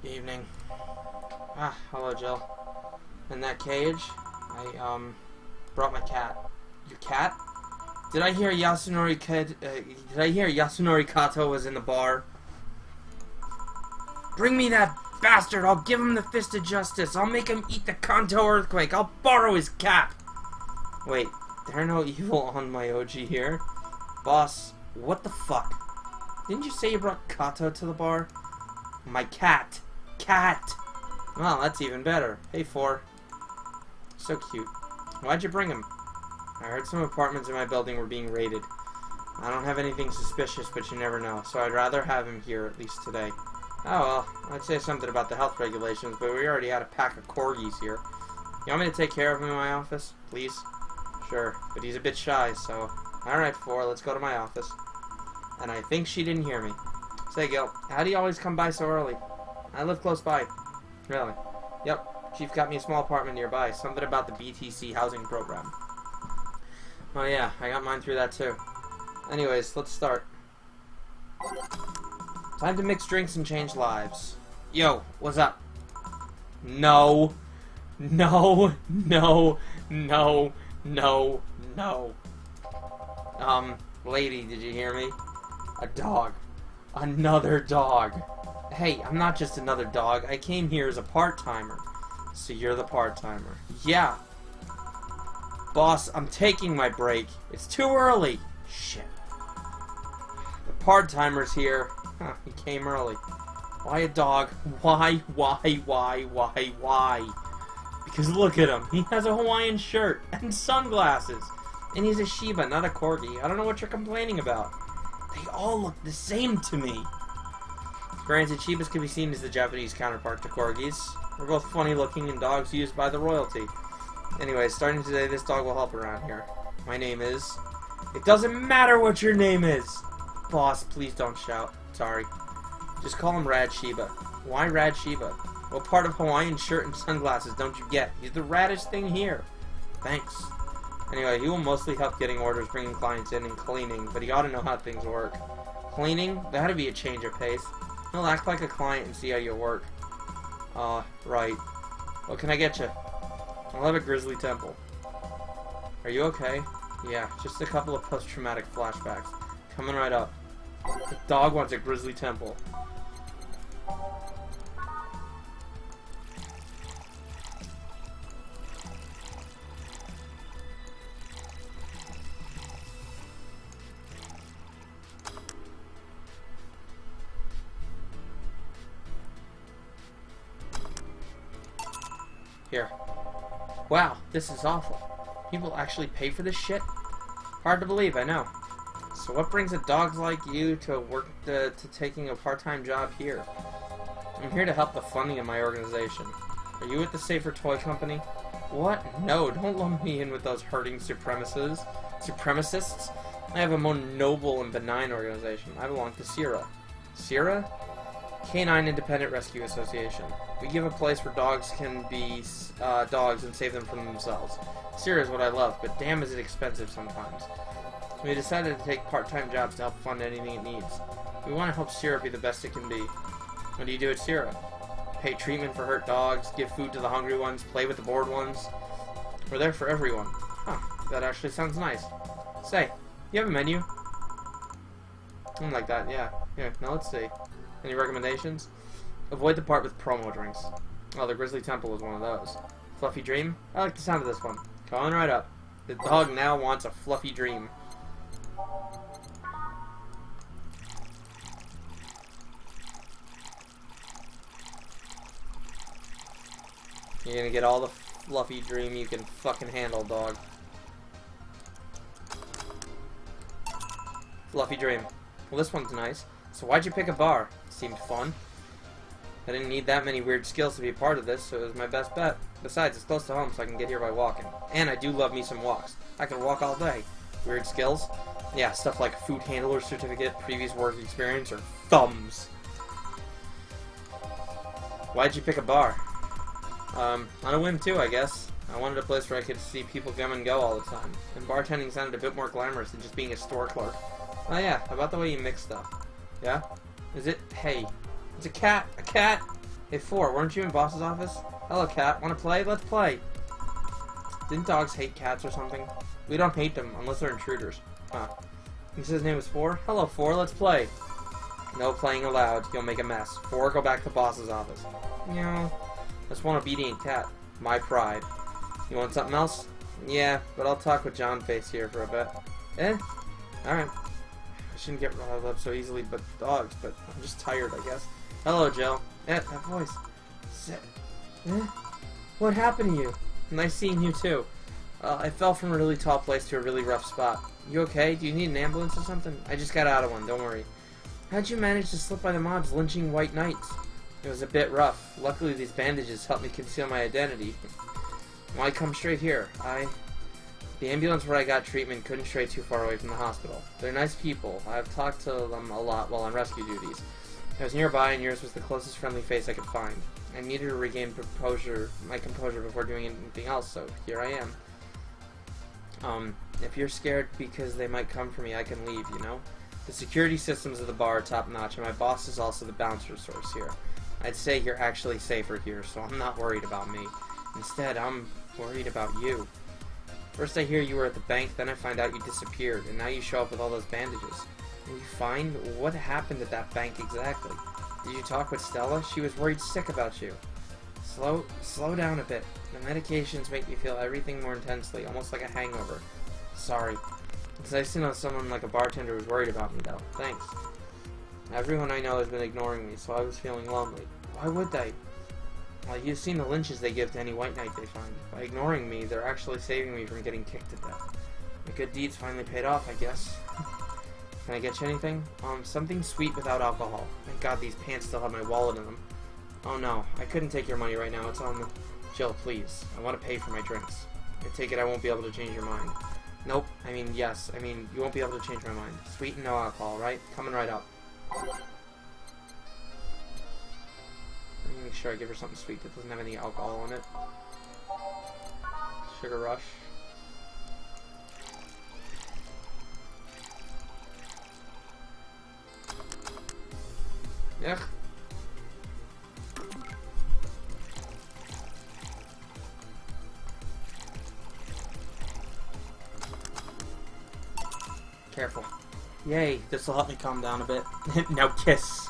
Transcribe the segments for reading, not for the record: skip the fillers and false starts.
Evening. Hello, Jill. In that cage, I brought my cat. Your cat? Did I hear Yasunori Kato was in the bar? Bring me that bastard! I'll give him the fist of justice. I'll make him eat the Kanto earthquake. I'll borrow his cap. Wait, there are no evil on my OG here. Boss, what the fuck? Didn't you say you brought Kato to the bar? My cat. Cat! Well, that's even better. Hey, 4. So cute. Why'd you bring him? I heard some apartments in my building were being raided. I don't have anything suspicious, but you never know, so I'd rather have him here, at least today. Oh, well, I'd say something about the health regulations, but we already had a pack of corgis here. You want me to take care of him in my office? Please? Sure, but he's a bit shy, so... Alright, 4, let's go to my office. And I think she didn't hear me. Say, Gil, how do you always come by so early? I live close by. Really? Yep, Chief got me a small apartment nearby. Something about the BTC housing program. Oh yeah, I got mine through that too. Anyways, let's start. Time to mix drinks and change lives. Yo, what's up? No. No. No. No. No. No. Lady, did you hear me? A dog. Another dog. Hey, I'm not just another dog. I came here as a part-timer. So you're the part-timer. Yeah. Boss, I'm taking my break. It's too early. Shit. The part-timer's here. Huh, he came early. Why a dog? Why? Because look at him. He has a Hawaiian shirt and sunglasses. And he's a Shiba, not a Corgi. I don't know what you're complaining about. They all look the same to me. Granted, Shibas can be seen as the Japanese counterpart to Corgis. We're both funny looking and dogs used by the royalty. Anyway, starting today, this dog will help around here. My name is... It doesn't matter what your name is! Boss, please don't shout. Sorry. Just call him Rad Shiba. Why Rad Shiba? What part of Hawaiian shirt and sunglasses don't you get? He's the raddest thing here. Thanks. Anyway, he will mostly help getting orders, bringing clients in, and cleaning, but he ought to know how things work. Cleaning? That'd be a change of pace. He'll act like a client and see how you work. Right. What can I get you? I'll have a grizzly temple. Are you okay? Yeah, just a couple of post-traumatic flashbacks. Coming right up. The dog wants a grizzly temple. Here. Wow, this is awful. People actually pay for this shit? Hard to believe, I know. So what brings a dog like you to taking a part-time job here? I'm here to help the funding of my organization. Are you with the Safer Toy Company? What? No, don't lump me in with those hurting supremacists. I have a more noble and benign organization. I belong to SIRA. SIRA? Canine Independent Rescue Association. We give a place where dogs can be dogs and save them from themselves. SIRA is what I love, but damn is it expensive sometimes. So we decided to take part-time jobs to help fund anything it needs. We want to help SIRA be the best it can be. What do you do at SIRA? Pay treatment for hurt dogs, give food to the hungry ones, play with the bored ones. We're there for everyone. Huh, that actually sounds nice. Say, you have a menu? Something like that, yeah. Here, now let's see. Any recommendations? Avoid the part with promo drinks. Oh, the Grizzly Temple is one of those. Fluffy Dream? I like the sound of this one. Coming right up. The dog now wants a fluffy dream. You're gonna get all the fluffy dream you can fucking handle, dog. Fluffy dream. Well, this one's nice. So why'd you pick a bar? Seemed fun. I didn't need that many weird skills to be a part of this, so it was my best bet. Besides, it's close to home, so I can get here by walking. And I do love me some walks. I can walk all day. Weird skills? Yeah, stuff like food handler certificate, previous work experience, or thumbs. Why'd you pick a bar? On a whim too, I guess. I wanted a place where I could see people come and go all the time. And bartending sounded a bit more glamorous than just being a store clerk. Oh yeah, about the way you mix stuff. Yeah? Is it? Hey. It's a cat. A cat! Hey, 4, weren't you in boss's office? Hello, cat. Wanna play? Let's play. Didn't dogs hate cats or something? We don't hate them unless they're intruders. Huh. He said his name was 4? Hello, 4, let's play. No playing allowed. You'll make a mess. 4, go back to boss's office. No. Just want obedient cat. My pride. You want something else? Yeah, but I'll talk with John Face here for a bit. Eh? Alright. I shouldn't get riled up so easily, but dogs, but I'm just tired, I guess. Hello, Jill. Eh, that voice. Eh? What happened to you? Nice seeing you, too. I fell from a really tall place to a really rough spot. You okay? Do you need an ambulance or something? I just got out of one, don't worry. How'd you manage to slip by the mobs lynching white knights? It was a bit rough. Luckily, these bandages helped me conceal my identity. Why come straight here? The ambulance where I got treatment couldn't stray too far away from the hospital. They're nice people. I've talked to them a lot while on rescue duties. I was nearby, and yours was the closest friendly face I could find. I needed to regain my composure before doing anything else, so here I am. If you're scared because they might come for me, I can leave, you know? The security systems of the bar are top-notch, and my boss is also the bouncer source here. I'd say you're actually safer here, so I'm not worried about me. Instead, I'm worried about you. First I hear you were at the bank, then I find out you disappeared, and now you show up with all those bandages. Are you fine? What happened at that bank exactly? Did you talk with Stella? She was worried sick about you. Slow down a bit. The medications make me feel everything more intensely, almost like a hangover. Sorry. It's nice to know someone like a bartender was worried about me, though. Thanks. Everyone I know has been ignoring me, so I was feeling lonely. Why would they? Well, you've seen the lynches they give to any white knight they find. By ignoring me, they're actually saving me from getting kicked to death. My good deeds finally paid off, I guess. Can I get you anything? Something sweet without alcohol. Thank God these pants still have my wallet in them. Oh no, I couldn't take your money right now. It's on the... Jill, please. I want to pay for my drinks. I take it I won't be able to change your mind. Nope. I mean, yes. I mean, you won't be able to change my mind. Sweet and no alcohol, right? Coming right up. Let me make sure I give her something sweet that doesn't have any alcohol in it. Sugar Rush. Yeah. Careful. Yay, this will help me calm down a bit. Now kiss.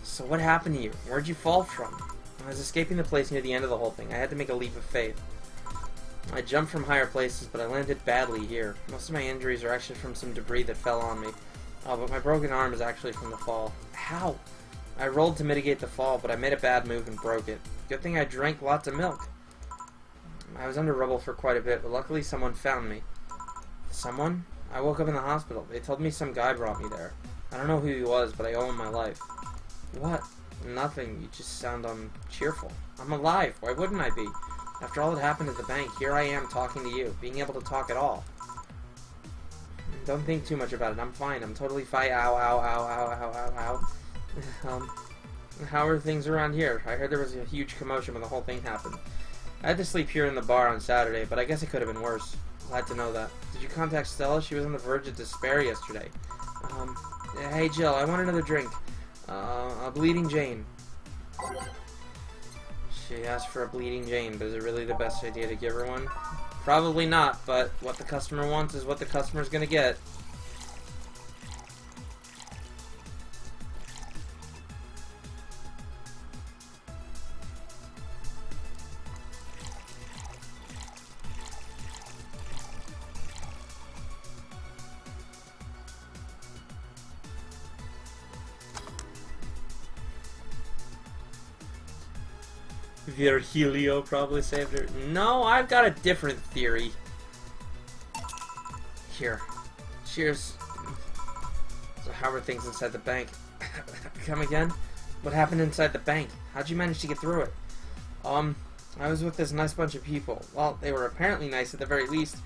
So what happened to you? Where'd you fall from? I was escaping the place near the end of the whole thing. I had to make a leap of faith. I jumped from higher places, but I landed badly here. Most of my injuries are actually from some debris that fell on me. Oh, but my broken arm is actually from the fall. How? I rolled to mitigate the fall, but I made a bad move and broke it. Good thing I drank lots of milk. I was under rubble for quite a bit, but luckily someone found me. Someone? I woke up in the hospital. They told me some guy brought me there. I don't know who he was, but I owe him my life. What? Nothing. You just sound, cheerful. I'm alive. Why wouldn't I be? After all that happened at the bank, here I am talking to you, being able to talk at all. Don't think too much about it. I'm fine. I'm totally fine. Ow, ow, ow, ow, ow, ow, ow. How are things around here? I heard there was a huge commotion when the whole thing happened. I had to sleep here in the bar on Saturday, but I guess it could have been worse. Glad to know that. Did you contact Stella? She was on the verge of despair yesterday. Hey Jill, I want another drink. A Bleeding Jane. She asked for a Bleeding Jane, but is it really the best idea to give her one? Probably not, but what the customer wants is what the customer's gonna get. Virgilio probably saved her. No, I've got a different theory. Here. Cheers. So how are things inside the bank? Come again? What happened inside the bank? How'd you manage to get through it? I was with this nice bunch of people. Well, they were apparently nice at the very least.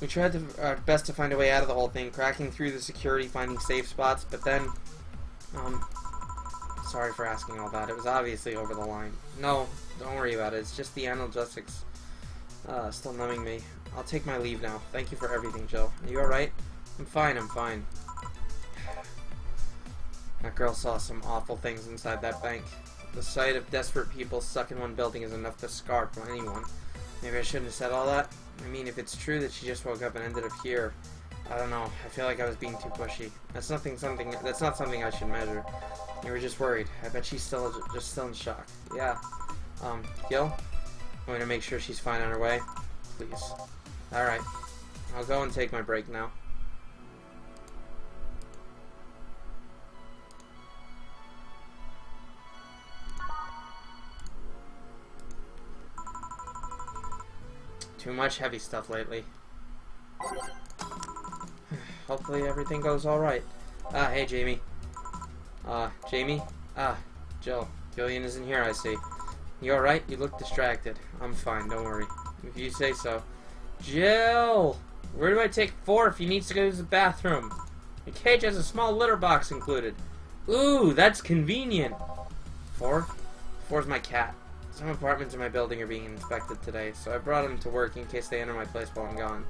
We tried our best to find a way out of the whole thing, cracking through the security, finding safe spots, but then, sorry for asking all that. It was obviously over the line. No, don't worry about it. It's just the analgesics still numbing me. I'll take my leave now. Thank you for everything, Jill. Are you alright? I'm fine, I'm fine. That girl saw some awful things inside that bank. The sight of desperate people stuck in one building is enough to scar anyone. Maybe I shouldn't have said all that. I mean, if it's true that she just woke up and ended up here, I don't know. I feel like I was being too pushy. That's not something I should measure. You were just worried. I bet she's still in shock. Yeah. Gil? I'm going to make sure she's fine on her way. Please. Alright. I'll go and take my break now. Too much heavy stuff lately. Hopefully everything goes alright. Hey Jamie. Jamie? Jill. Gillian isn't here, I see. You alright? You look distracted. I'm fine, don't worry. If you say so. Jill! Where do I take Four if he needs to go to the bathroom? The cage has a small litter box included. Ooh, that's convenient. Four? Four's my cat. Some apartments in my building are being inspected today, so I brought him to work in case they enter my place while I'm gone.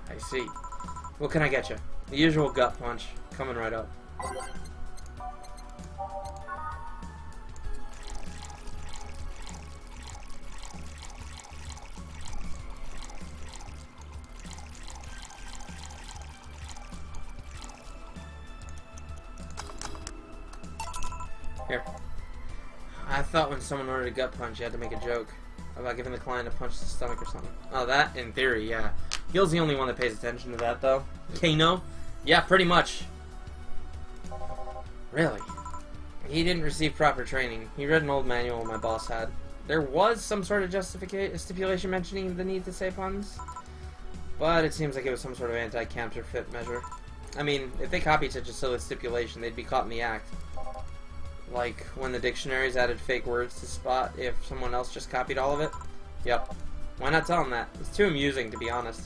I see. What can I get you? The usual gut punch. Coming right up. Here. I thought when someone ordered a gut punch, you had to make a joke about giving the client a punch to the stomach or something. Oh, that? In theory, yeah. Gil's the only one that pays attention to that, though. Kano? Yeah, pretty much. Really? He didn't receive proper training. He read an old manual my boss had. There was some sort of stipulation mentioning the need to say puns, but it seems like it was some sort of anti-counterfeit measure. I mean, if they copied such a silly stipulation, they'd be caught in the act. Like when the dictionaries added fake words to spot if someone else just copied all of it? Yep. Why not tell them that? It's too amusing, to be honest.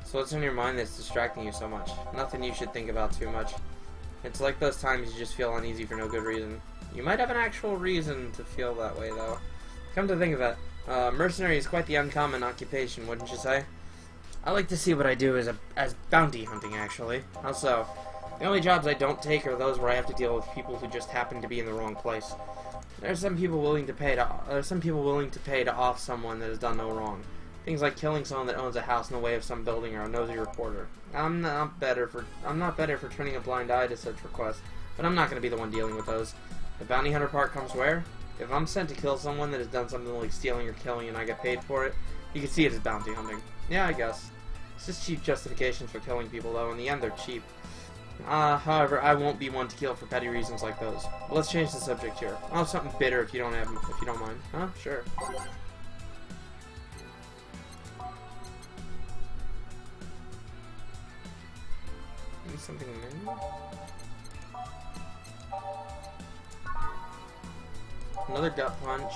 So what's on your mind that's distracting you so much? Nothing you should think about too much. It's like those times you just feel uneasy for no good reason. You might have an actual reason to feel that way, though. Come to think of it, mercenary is quite the uncommon occupation, wouldn't you say? I like to see what I do as bounty hunting, actually. How so? The only jobs I don't take are those where I have to deal with people who just happen to be in the wrong place. There's some people willing to pay to off someone that has done no wrong. Things like killing someone that owns a house in the way of some building or a nosy reporter. I'm not better for turning a blind eye to such requests, but I'm not going to be the one dealing with those. The bounty hunter part comes where? If I'm sent to kill someone that has done something like stealing or killing and I get paid for it, you can see it as bounty hunting. Yeah, I guess. It's just cheap justifications for killing people, though. In the end, they're cheap. However, I won't be one to kill for petty reasons like those. But let's change the subject here. I'll have something bitter if you don't mind. Huh? Sure. Maybe something new? Another gut punch.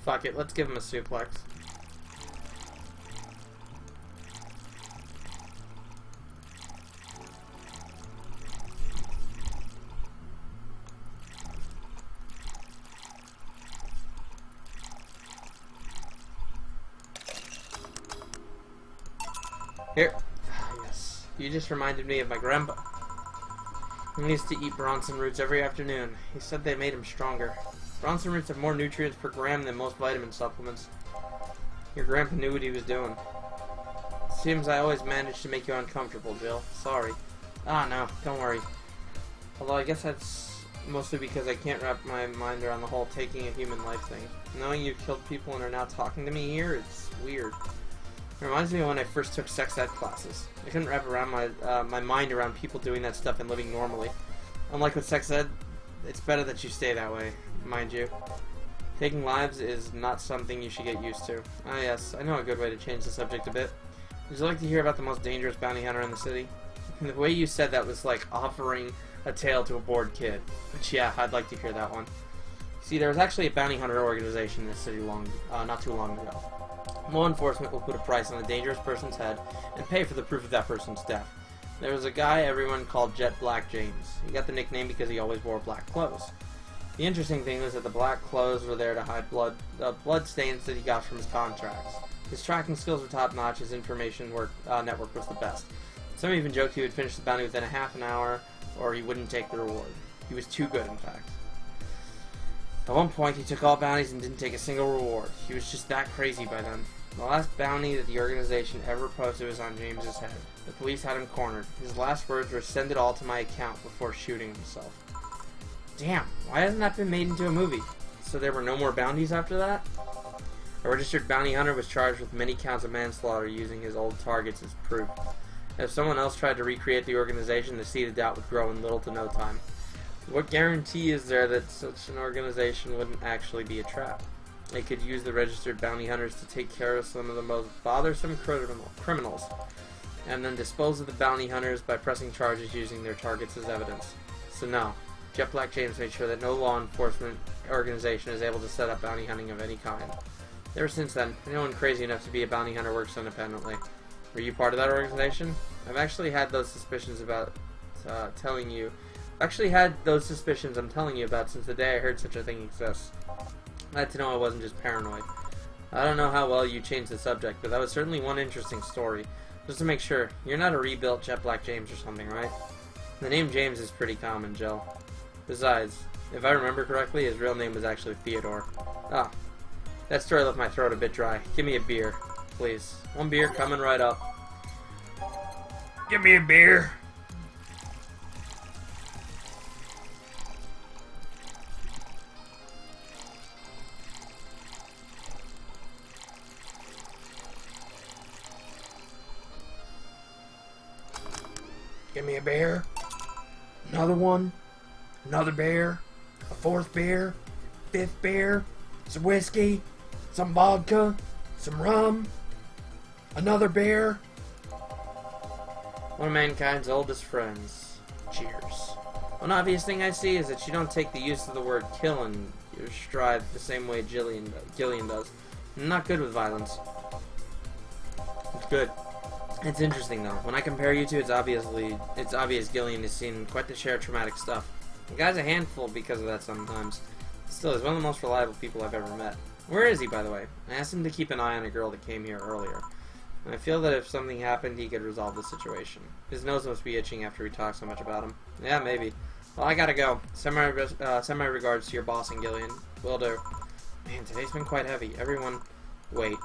Fuck it, let's give him a suplex. Here. Yes. You just reminded me of my grandpa. He used to eat Bronson roots every afternoon. He said they made him stronger. Bronson roots have more nutrients per gram than most vitamin supplements. Your grandpa knew what he was doing. Seems I always manage to make you uncomfortable, Jill. Sorry. No, don't worry. Although I guess that's mostly because I can't wrap my mind around the whole taking a human life thing. Knowing you've killed people and are now talking to me here, it's weird. It reminds me of when I first took sex ed classes. I couldn't wrap around my mind around people doing that stuff and living normally. Unlike with sex ed, it's better that you stay that way, mind you. Taking lives is not something you should get used to. Ah yes, I know a good way to change the subject a bit. Would you like to hear about the most dangerous bounty hunter in the city? The way you said that was like offering a tale to a bored kid. But yeah, I'd like to hear that one. See, there was actually a bounty hunter organization in this city not too long ago. Law enforcement will put a price on a dangerous person's head and pay for the proof of that person's death. There was a guy everyone called Jet Black James. He got the nickname because he always wore black clothes. The interesting thing was that the black clothes were there to hide blood stains that he got from his contracts. His tracking skills were top-notch, his information network was the best. Some even joked he would finish the bounty within a half an hour, or he wouldn't take the reward. He was too good, in fact. At one point, he took all bounties and didn't take a single reward. He was just that crazy by then. The last bounty that the organization ever posted was on James's head. The police had him cornered. His last words were, "Send it all to my account," before shooting himself. Damn, why hasn't that been made into a movie? So there were no more bounties after that? A registered bounty hunter was charged with many counts of manslaughter using his old targets as proof. If someone else tried to recreate the organization, the seed of doubt would grow in little to no time. What guarantee is there that such an organization wouldn't actually be a trap? They could use the registered bounty hunters to take care of some of the most bothersome criminals, and then dispose of the bounty hunters by pressing charges using their targets as evidence. So no, Jet Black James made sure that no law enforcement organization is able to set up bounty hunting of any kind. Ever since then, anyone crazy enough to be a bounty hunter works independently. Were you part of that organization? I've actually had those suspicions about telling you. I'm telling you about since the day I heard such a thing exists. I had to know I wasn't just paranoid. I don't know how well you changed the subject, but that was certainly one interesting story. Just to make sure, you're not a rebuilt Jet Black James or something, right? The name James is pretty common, Jill. Besides, if I remember correctly, his real name was actually Theodore. Ah, that story left my throat a bit dry. Give me a beer, please. One beer coming right up. Give me a beer. Give me a beer. Another one. Another beer. A fourth beer. Fifth beer. Some whiskey. Some vodka. Some rum. Another beer. One of mankind's oldest friends. Cheers. One obvious thing I see is that you don't take the use of the word kill in your stride the same way Gillian does. I'm not good with violence. It's good. It's interesting though. When I compare you two, it's obvious Gillian has seen quite the share of traumatic stuff. The guy's a handful because of that sometimes. Still, he's one of the most reliable people I've ever met. Where is he, by the way? I asked him to keep an eye on a girl that came here earlier. And I feel that if something happened, he could resolve the situation. His nose must be itching after we talk so much about him. Yeah, maybe. Well, I gotta go. Send my regards to your boss and Gillian. Will do. Man, today's been quite heavy. Everyone... Wait.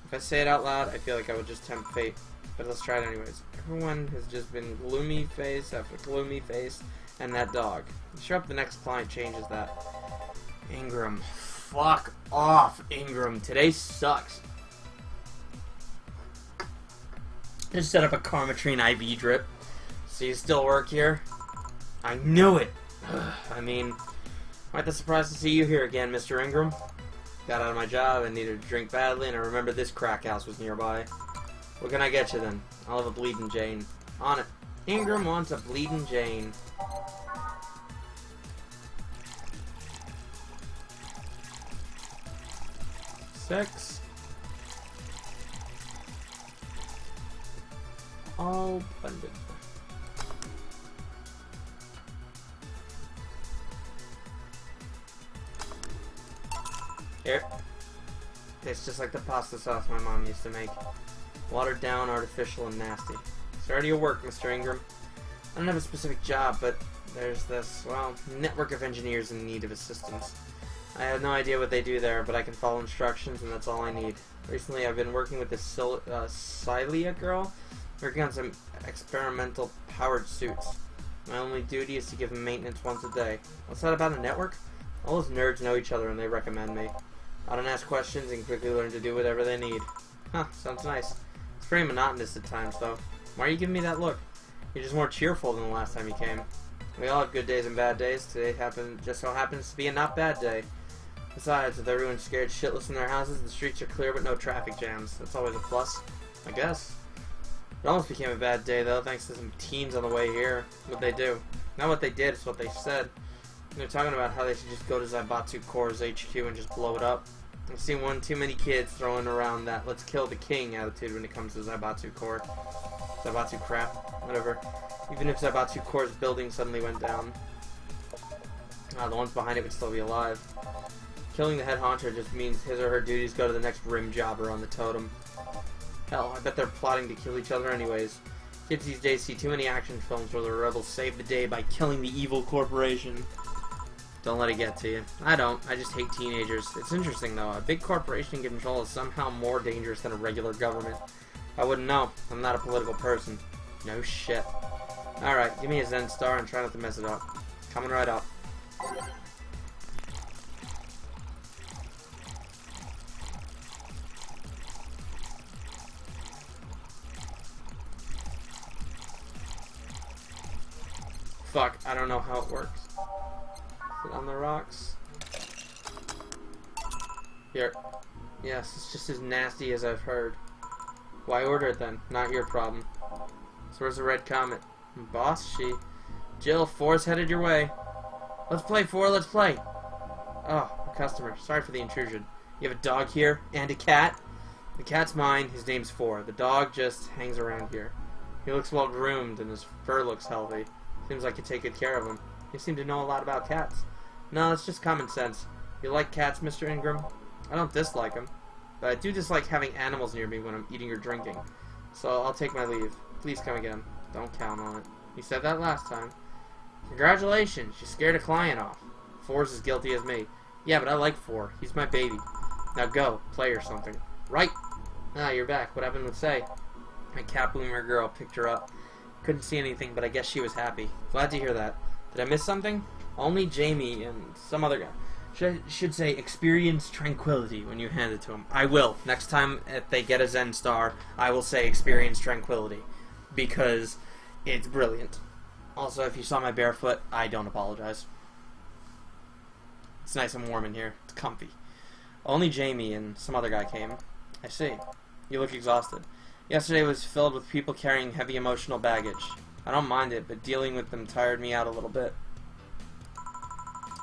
If I say it out loud, I feel like I would just tempt fate. But let's try it anyways. Everyone has just been gloomy face after gloomy face, and that dog. I'm sure if the next client changes that. Ingram. Fuck off, Ingram. Today sucks. Just set up a Carmatrine IV drip. So you still work here? I knew it! I mean, quite the surprise to see you here again, Mr. Ingram. Got out of my job and needed a drink badly, and I remember this crack house was nearby. What can I get you then? I'll have a Bleeding Jane. On it. Ingram wants a Bleeding Jane. Six. All blended. Here. Tastes just like the pasta sauce my mom used to make. Watered down, artificial, and nasty. Sorry to your work, Mr. Ingram. I don't have a specific job, but there's this, well, network of engineers in need of assistance. I have no idea what they do there, but I can follow instructions, and that's all I need. Recently, I've been working with this Celia girl, working on some experimental powered suits. My only duty is to give them maintenance once a day. What's that about a network? All those nerds know each other, and they recommend me. I don't ask questions and quickly learn to do whatever they need. Huh, sounds nice. It's pretty monotonous at times, though. Why are you giving me that look? You're just more cheerful than the last time you came. We all have good days and bad days. Today just so happens to be a not bad day. Besides, with everyone scared shitless in their houses, the streets are clear but no traffic jams. That's always a plus, I guess. It almost became a bad day, though, thanks to some teens on the way here. What'd they do? Not what they did, it's what they said. They're talking about how they should just go to Zaibatsu Corps HQ and just blow it up. I've seen one too many kids throwing around that let's kill the king attitude when it comes to Zaibatsu Corps. Zaibatsu crap. Whatever. Even if Zaibatsu Corps' building suddenly went down, the ones behind it would still be alive. Killing the head honcho just means his or her duties go to the next rim jobber on the totem. Hell, I bet they're plotting to kill each other anyways. Kids these days see too many action films where the rebels save the day by killing the evil corporation. Don't let it get to you. I don't. I just hate teenagers. It's interesting though. A big corporation in control is somehow more dangerous than a regular government. I wouldn't know. I'm not a political person. No shit. Alright, give me a Zen Star and try not to mess it up. Coming right up. Fuck, I don't know how it works. Is it on the rocks? Here. Yes, it's just as nasty as I've heard. Why order it then? Not your problem. So where's the red comet? Boss, she. Jill, 4's headed your way. Let's play, 4, let's play. Oh, a customer. Sorry for the intrusion. You have a dog here? And a cat? The cat's mine. His name's 4. The dog just hangs around here. He looks well groomed and his fur looks healthy. Seems like you take good care of him. You seem to know a lot about cats. No, it's just common sense. You like cats, Mr. Ingram? I don't dislike them, but I do dislike having animals near me when I'm eating or drinking. So I'll take my leave. Please come again. Don't count on it. You said that last time. Congratulations, you scared a client off. 4's as guilty as me. Yeah, but I like 4. He's my baby. Now go, play or something. Right! Ah, you're back. What happened with Say? My cat bloomer girl picked her up. Couldn't see anything, but I guess she was happy. Glad to hear that. Did I miss something? Only Jamie and some other guy. Should say experience tranquility when you hand it to him. I will. Next time if they get a Zen Star, I will say experience tranquility. Because it's brilliant. Also, if you saw my barefoot, I don't apologize. It's nice and warm in here. It's comfy. Only Jamie and some other guy came. I see. You look exhausted. Yesterday was filled with people carrying heavy emotional baggage. I don't mind it, but dealing with them tired me out a little bit.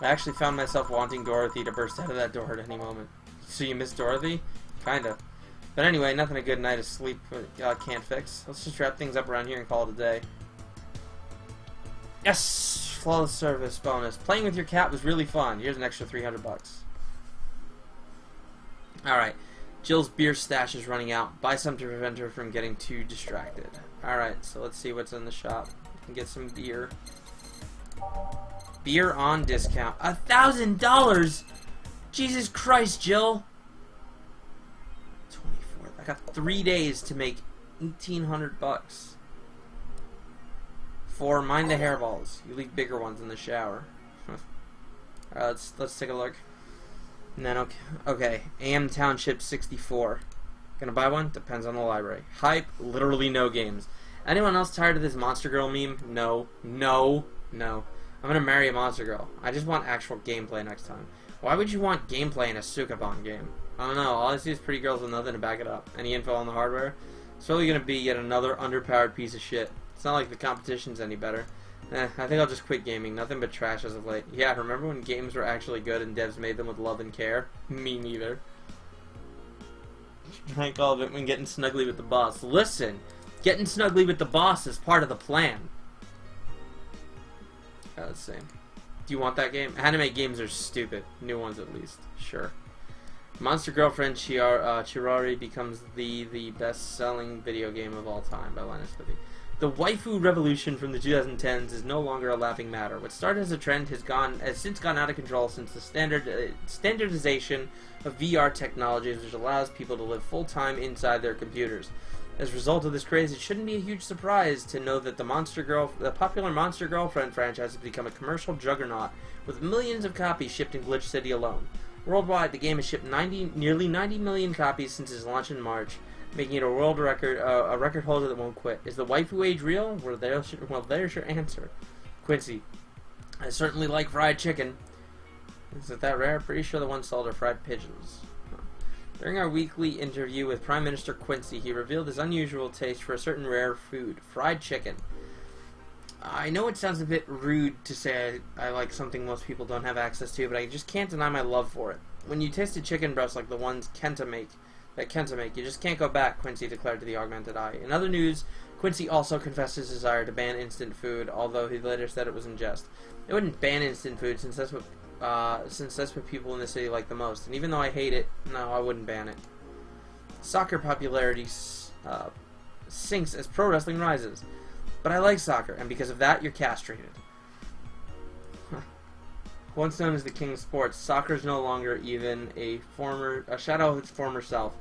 I actually found myself wanting Dorothy to burst out of that door at any moment. So you miss Dorothy? Kinda. But anyway, nothing a good night of sleep can't fix. Let's just wrap things up around here and call it a day. Yes! Flawless service bonus. Playing with your cat was really fun. Here's an extra 300 bucks. Alright. Jill's beer stash is running out. Buy some to prevent her from getting too distracted. Alright, so let's see what's in the shop. We can get some beer. Beer on discount. $1,000! Jesus Christ, Jill! 24. I got 3 days to make 1,800 bucks. 4. Mind the hairballs. You leave bigger ones in the shower. Alright, let's take a look. And then okay. AM Township 64. Gonna buy one? Depends on the library. Hype. Literally no games. Anyone else tired of this Monster Girl meme? No. No. No. I'm gonna marry a Monster Girl. I just want actual gameplay next time. Why would you want gameplay in a Sukaban game? I don't know. All I see is pretty girls with nothing to back it up. Any info on the hardware? It's probably gonna be yet another underpowered piece of shit. It's not like the competition's any better. I think I'll just quit gaming. Nothing but trash as of late. Yeah, remember when games were actually good and devs made them with love and care? Me neither. Drank all of it when getting snuggly with the boss. Listen! Getting snuggly with the boss is part of the plan. Let's see. Do you want that game? Anime games are stupid. New ones at least. Sure. Monster Girlfriend Chirari becomes the best-selling video game of all time by Linus Livy. The waifu revolution from the 2010s is no longer a laughing matter. What started as a trend has since gone out of control since the standardization of VR technologies, which allows people to live full-time inside their computers. As a result of this craze, it shouldn't be a huge surprise to know that the popular Monster Girlfriend franchise has become a commercial juggernaut, with millions of copies shipped in Glitch City alone. Worldwide, the game has shipped nearly 90 million copies since its launch in March, making it a world record, a record holder that won't quit. Is the waifu age real? Well, there's your answer. Quincy, I certainly like fried chicken. Is it that rare? Pretty sure the one sold are fried pigeons. During our weekly interview with Prime Minister Quincy, he revealed his unusual taste for a certain rare food, fried chicken. I know it sounds a bit rude to say I like something most people don't have access to, but I just can't deny my love for it. When you tasted chicken breasts like the ones Kenta make, you just can't go back, Quincy declared to the Augmented Eye. In other news, Quincy also confessed his desire to ban instant food, although he later said it was in jest. It wouldn't ban instant food since that's what since that's what people in the city like the most. And even though I hate it, no, I wouldn't ban it. Soccer popularity sinks as pro wrestling rises. But I like soccer, and because of that, you're castrated. Once known as the king of sports, soccer is no longer even a shadow of its former self.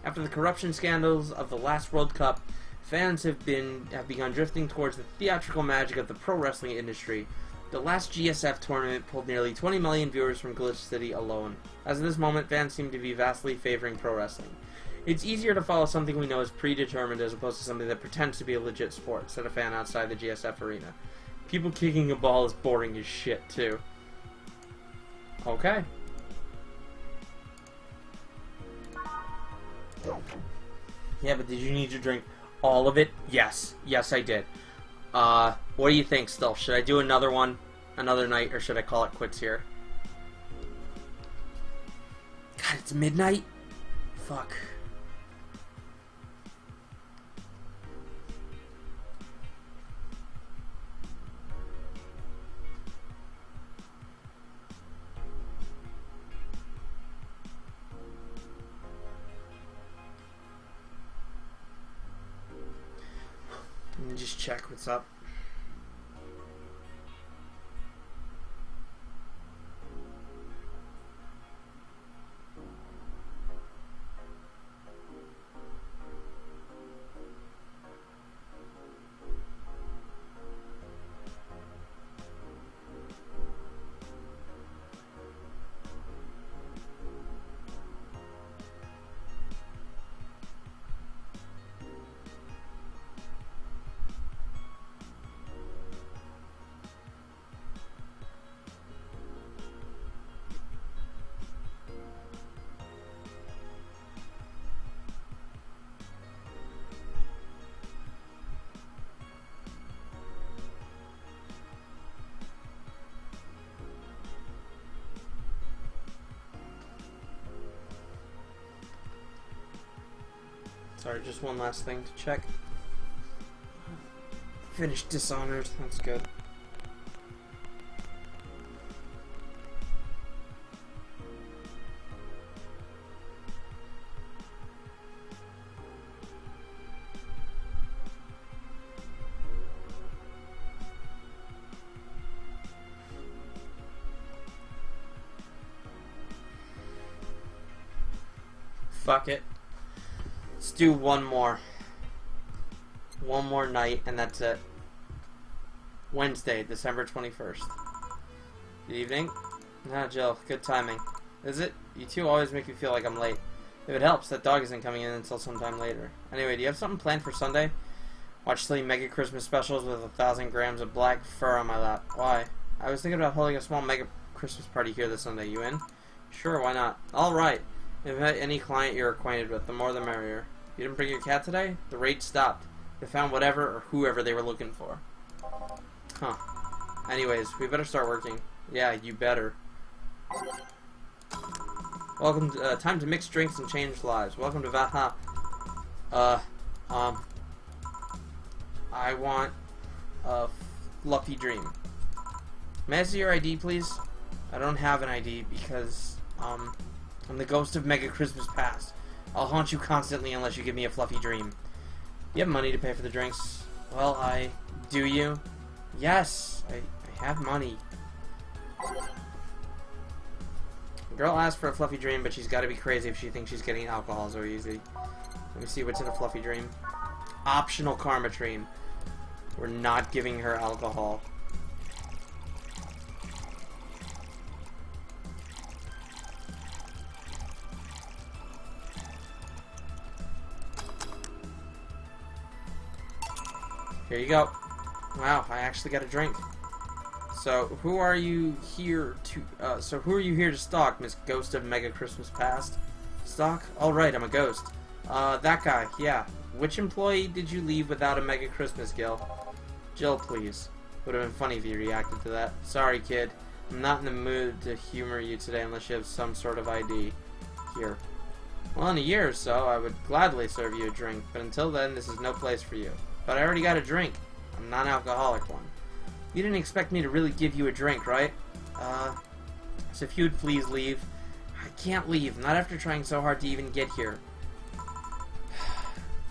After the corruption scandals of the last World Cup, fans have begun drifting towards the theatrical magic of the pro wrestling industry. The last GSF tournament pulled nearly 20 million viewers from Glitch City alone. As of this moment, fans seem to be vastly favoring pro wrestling. It's easier to follow something we know is predetermined as opposed to something that pretends to be a legit sport, said a fan outside the GSF arena. People kicking a ball is boring as shit, too. Okay. Yeah, but did you need to drink all of it? Yes. Yes, I did. What do you think still? Should I do another one, another night, or should I call it quits here? God, it's midnight? Fuck. Let me just check what's up. Sorry, just one last thing to check. Finished Dishonored, that's good. Fuck it. Let's do one more. One more night, and that's it. Wednesday, December 21st. Good evening. Ah, Jill, good timing. Is it? You two always make me feel like I'm late. If it helps, that dog isn't coming in until sometime later. Anyway, do you have something planned for Sunday? Watch silly mega Christmas specials with 1,000 grams of black fur on my lap. Why? I was thinking about holding a small mega Christmas party here this Sunday. You in? Sure, why not? Alright. If any client you're acquainted with, the more the merrier. You didn't bring your cat today? The raid stopped. They found whatever or whoever they were looking for. Huh. Anyways, we better start working. Yeah, you better. Welcome to, time to mix drinks and change lives. Welcome to VA. I want a fluffy dream. May I see your ID, please? I don't have an ID because, I'm the ghost of Mega Christmas Past. I'll haunt you constantly unless you give me a fluffy dream. You have money to pay for the drinks? Well, do you? Yes, I have money. The girl asked for a fluffy dream, but she's gotta be crazy if she thinks she's getting alcohol so easy. Let me see what's in a fluffy dream. Optional karma dream. We're not giving her alcohol. Here you go. Wow, I actually got a drink. So, who are you here to stalk, Miss Ghost of Mega Christmas Past? Stalk? Alright, I'm a ghost. That guy, yeah. Which employee did you leave without a Mega Christmas, Gil? Jill, please. Would have been funny if you reacted to that. Sorry, kid. I'm not in the mood to humor you today unless you have some sort of ID. Here. Well, in a year or so, I would gladly serve you a drink, but until then, this is no place for you. But I already got a drink. I'm not an alcoholic one. You didn't expect me to really give you a drink, right? So if you would please leave. I can't leave, not after trying so hard to even get here.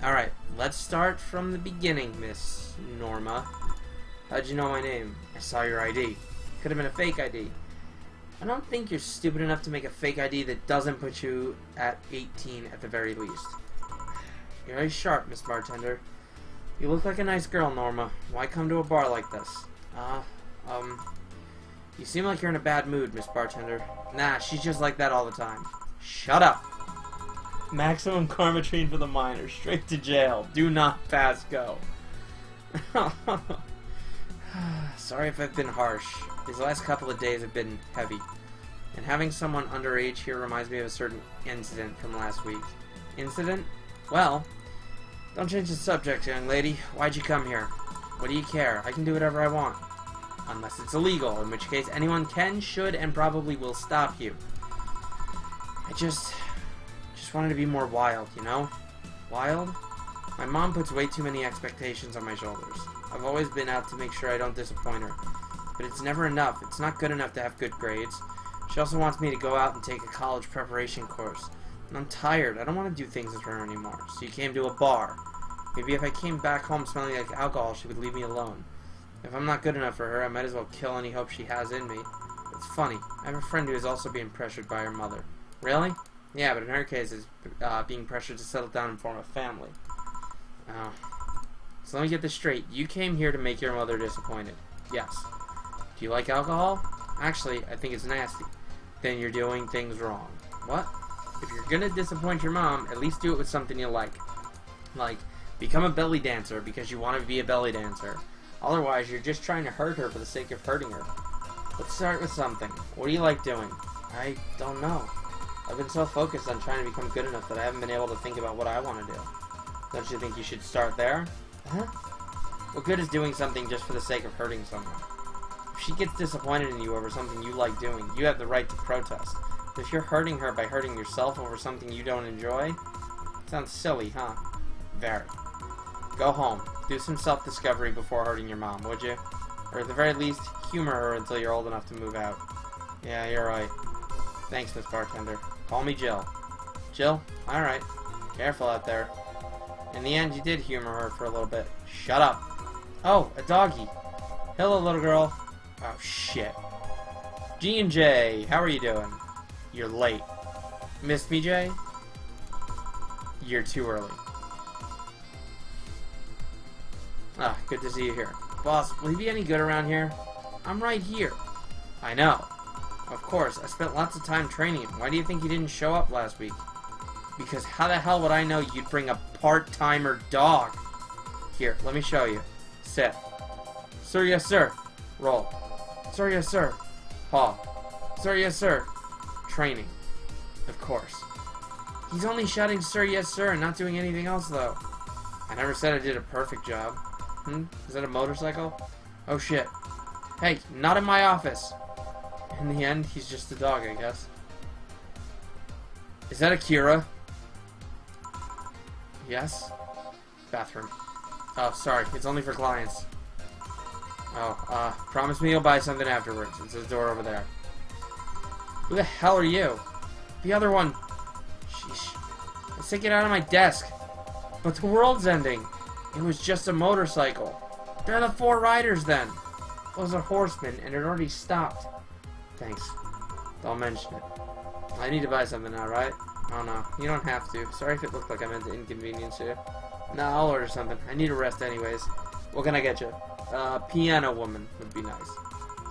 Alright, let's start from the beginning, Miss Norma. How'd you know my name? I saw your ID. Could have been a fake ID. I don't think you're stupid enough to make a fake ID that doesn't put you at 18 at the very least. You're very sharp, Miss Bartender. You look like a nice girl, Norma. Why come to a bar like this? You seem like you're in a bad mood, Miss Bartender. Nah, she's just like that all the time. Shut up. Maximum karma train for the minor. Straight to jail. Do not pass go. Sorry if I've been harsh. These last couple of days have been heavy. And having someone underage here reminds me of a certain incident from last week. Incident? Well, don't change the subject, young lady. Why'd you come here? What do you care? I can do whatever I want. Unless it's illegal, in which case anyone can, should, and probably will stop you. I just wanted to be more wild, you know? Wild? My mom puts way too many expectations on my shoulders. I've always been out to make sure I don't disappoint her. But it's never enough. It's not good enough to have good grades. She also wants me to go out and take a college preparation course. And I'm tired. I don't want to do things with her anymore. So you came to a bar. Maybe if I came back home smelling like alcohol, she would leave me alone. If I'm not good enough for her, I might as well kill any hope she has in me. It's funny. I have a friend who is also being pressured by her mother. Really? Yeah, but in her case, it's being pressured to settle down and form a family. Oh. So let me get this straight. You came here to make your mother disappointed. Yes. Do you like alcohol? Actually, I think it's nasty. Then you're doing things wrong. What? If you're gonna disappoint your mom, at least do it with something you like. Like, become a belly dancer because you want to be a belly dancer. Otherwise, you're just trying to hurt her for the sake of hurting her. Let's start with something. What do you like doing? I don't know. I've been so focused on trying to become good enough that I haven't been able to think about what I want to do. Don't you think you should start there? Huh? What good is doing something just for the sake of hurting someone? If she gets disappointed in you over something you like doing, you have the right to protest. But if you're hurting her by hurting yourself over something you don't enjoy, it sounds silly, huh? Very. Go home. Do some self-discovery before hurting your mom, would you? Or at the very least, humor her until you're old enough to move out. Yeah, you're right. Thanks, Miss Bartender. Call me Jill. Jill? Alright. Careful out there. In the end, you did humor her for a little bit. Shut up. Oh, a doggy. Hello, little girl. Oh, shit. G&J, how are you doing? You're late. Missed me, Jay? You're too early. Ah, good to see you here. Boss, will you be any good around here? I'm right here. I know. Of course, I spent lots of time training him. Why do you think he didn't show up last week? Because how the hell would I know you'd bring a part-timer dog? Here, let me show you. Sit. Sir, yes, sir. Roll. Sir, yes, sir. Paw. Sir, yes, sir. Training. Of course. He's only shouting, sir, yes, sir, and not doing anything else, though. I never said I did a perfect job. Is that a motorcycle? Oh, shit. Hey, not in my office. In the end, he's just a dog, I guess. Is that Akira? Yes? Bathroom. Oh, sorry. It's only for clients. Oh, promise me you'll buy something afterwards. It's the door over there. Who the hell are you? The other one. Sheesh. Let's take it out of my desk. But the world's ending. It was just a motorcycle. There are the 4 riders then. Those are horsemen, and it already stopped. Thanks. Don't mention it. I need to buy something now, right? Oh no, you don't have to. Sorry if it looked like I meant to inconvenience you. Nah, I'll order something. I need a rest anyways. What can I get you? Piano woman would be nice.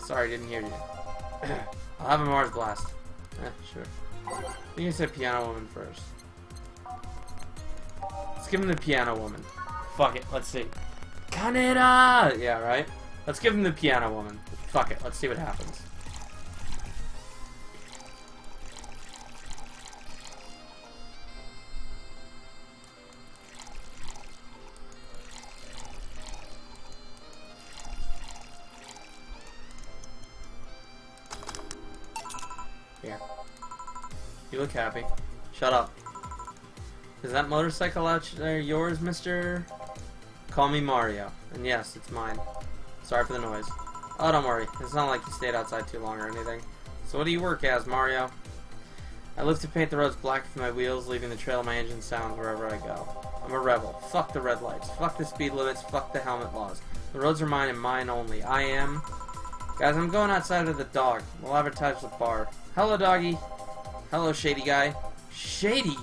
Sorry, didn't hear you. I'll have a Mars Blast. Sure. I think you said piano woman first. Let's give him the piano woman. Fuck it, let's see. Kaneda! Yeah, right? Let's give him the piano woman. Fuck it, let's see what happens. Here. You look happy. Shut up. Is that motorcycle out there yours, mister? Call me Mario. And yes, it's mine. Sorry for the noise. Oh, don't worry. It's not like you stayed outside too long or anything. It's So what do you work as, Mario? I live to paint the roads black with my wheels, leaving the trail of my engine sounds wherever I go. I'm a rebel. Fuck the red lights. Fuck the speed limits. Fuck the helmet laws. The roads are mine and mine only. I am... Guys, I'm going outside with the dog. We'll advertise the bar. Hello, doggy. Hello, shady guy. Shady?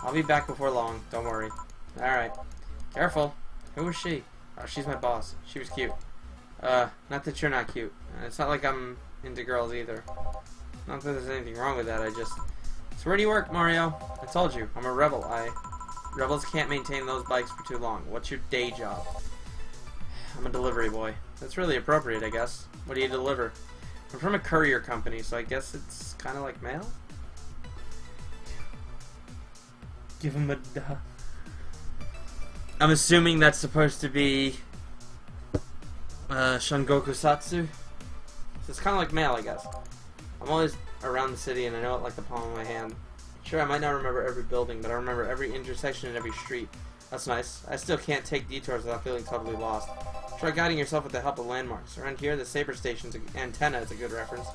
I'll be back before long. Don't worry. Alright. Careful. Who was she? Oh, she's my boss. She was cute. Not that you're not cute. It's not like I'm into girls either. Not that there's anything wrong with that, I just... So where do you work, Mario? I told you, I'm a rebel. Rebels can't maintain those bikes for too long. What's your day job? I'm a delivery boy. That's really appropriate, I guess. What do you deliver? I'm from a courier company, so I guess it's kind of like mail? Give him a duh. I'm assuming that's supposed to be Shungoku Satsu. So it's kind of like mail, I guess. I'm always around the city and I know it like the palm of my hand. Sure, I might not remember every building, but I remember every intersection and every street. That's nice. I still can't take detours without feeling totally lost. Try guiding yourself with the help of landmarks. Around here, the Saber Station's antenna is a good reference.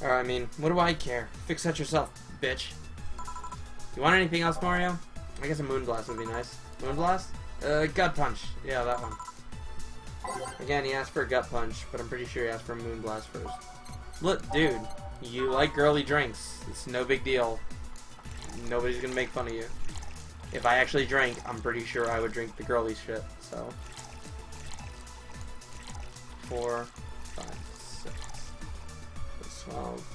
Or, I mean, what do I care? Fix that yourself, bitch. You want anything else, Mario? I guess a Moonblast would be nice. Moonblast? Gut Punch. Yeah, that one. Again, he asked for a Gut Punch, but I'm pretty sure he asked for a Moonblast first. Look, dude, you like girly drinks. It's no big deal. Nobody's gonna make fun of you. If I actually drank, I'm pretty sure I would drink the girly shit, so... 4, 5, 6, 12...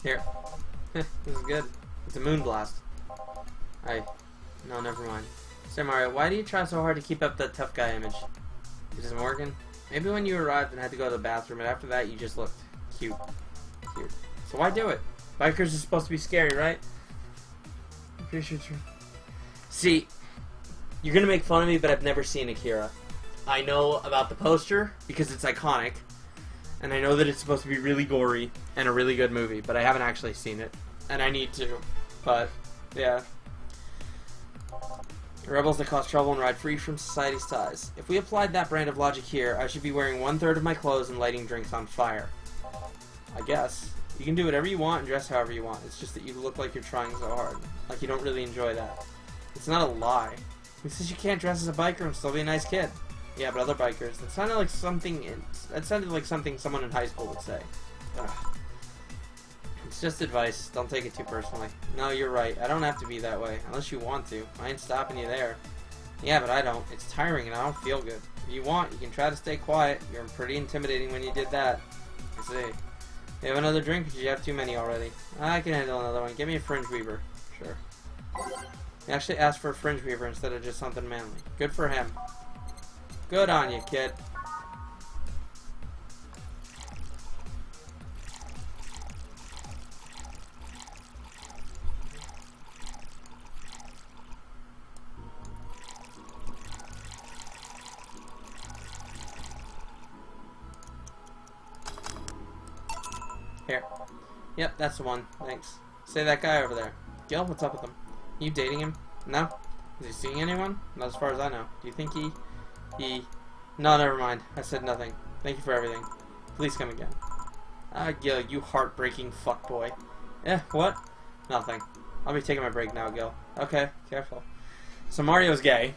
Here. This is good. It's a Moonblast. No, never mind. Say, Mario, why do you try so hard to keep up that tough guy image? It isn't working? Maybe when you arrived and had to go to the bathroom, and after that you just looked cute. Cute. So why do it? Bikers are supposed to be scary, right? I'm pretty sure it's true. See, you're gonna make fun of me, but I've never seen Akira. I know about the poster, because it's iconic. And I know that it's supposed to be really gory and a really good movie, but I haven't actually seen it. And I need to. But, yeah. Rebels that cause trouble and ride free from society's ties. If we applied that brand of logic here, I should be wearing 1/3 of my clothes and lighting drinks on fire. I guess. You can do whatever you want and dress however you want. It's just that you look like you're trying so hard. Like you don't really enjoy that. It's not a lie. Who says you can't dress as a biker and still be a nice kid? Yeah, but other bikers. That sounded like something. That sounded like something someone in high school would say. Ugh. It's just advice. Don't take it too personally. No, you're right. I don't have to be that way unless you want to. I ain't stopping you there. Yeah, but I don't. It's tiring and I don't feel good. If you want, you can try to stay quiet. You're pretty intimidating when you did that. I see. You have another drink? Or did you have too many already? I can handle another one. Give me a Fringe Weaver. Sure. He actually asked for a Fringe Weaver instead of just something manly. Good for him. Good on you, kid. Here. Yep, that's the one. Thanks. Say that guy over there. Gil, what's up with him? You dating him? No? Is he seeing anyone? Not as far as I know. Do you think he... No, never mind. I said nothing. Thank you for everything. Please come again. Gil, you heartbreaking fuckboy. What? Nothing. I'll be taking my break now, Gil. Okay, careful. So Mario's gay.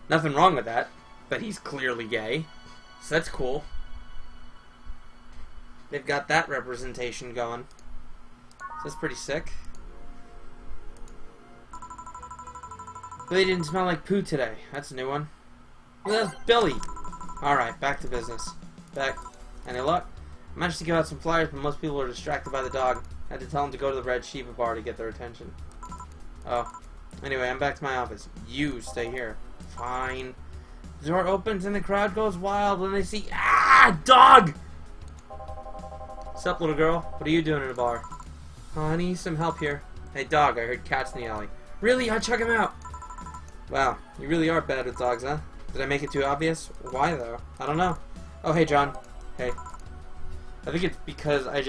Nothing wrong with that, but he's clearly gay. So that's cool. They've got that representation going. So that's pretty sick. Billy didn't smell like poo today. That's a new one. Well, that's Billy. Alright, back to business. Back. Any luck? I managed to give out some flyers, but most people were distracted by the dog. I had to tell them to go to the Red Shiva bar to get their attention. Oh. Anyway, I'm back to my office. You stay here. Fine. The door opens and the crowd goes wild when they see... Ah! Dog! Sup, little girl? What are you doing in a bar? Oh, I need some help here. Hey, dog, I heard cats in the alley. Really? I'll check him out. Wow, you really are bad with dogs, huh? Did I make it too obvious? Why, though? I don't know. Oh, hey, John. Hey. I think it's because I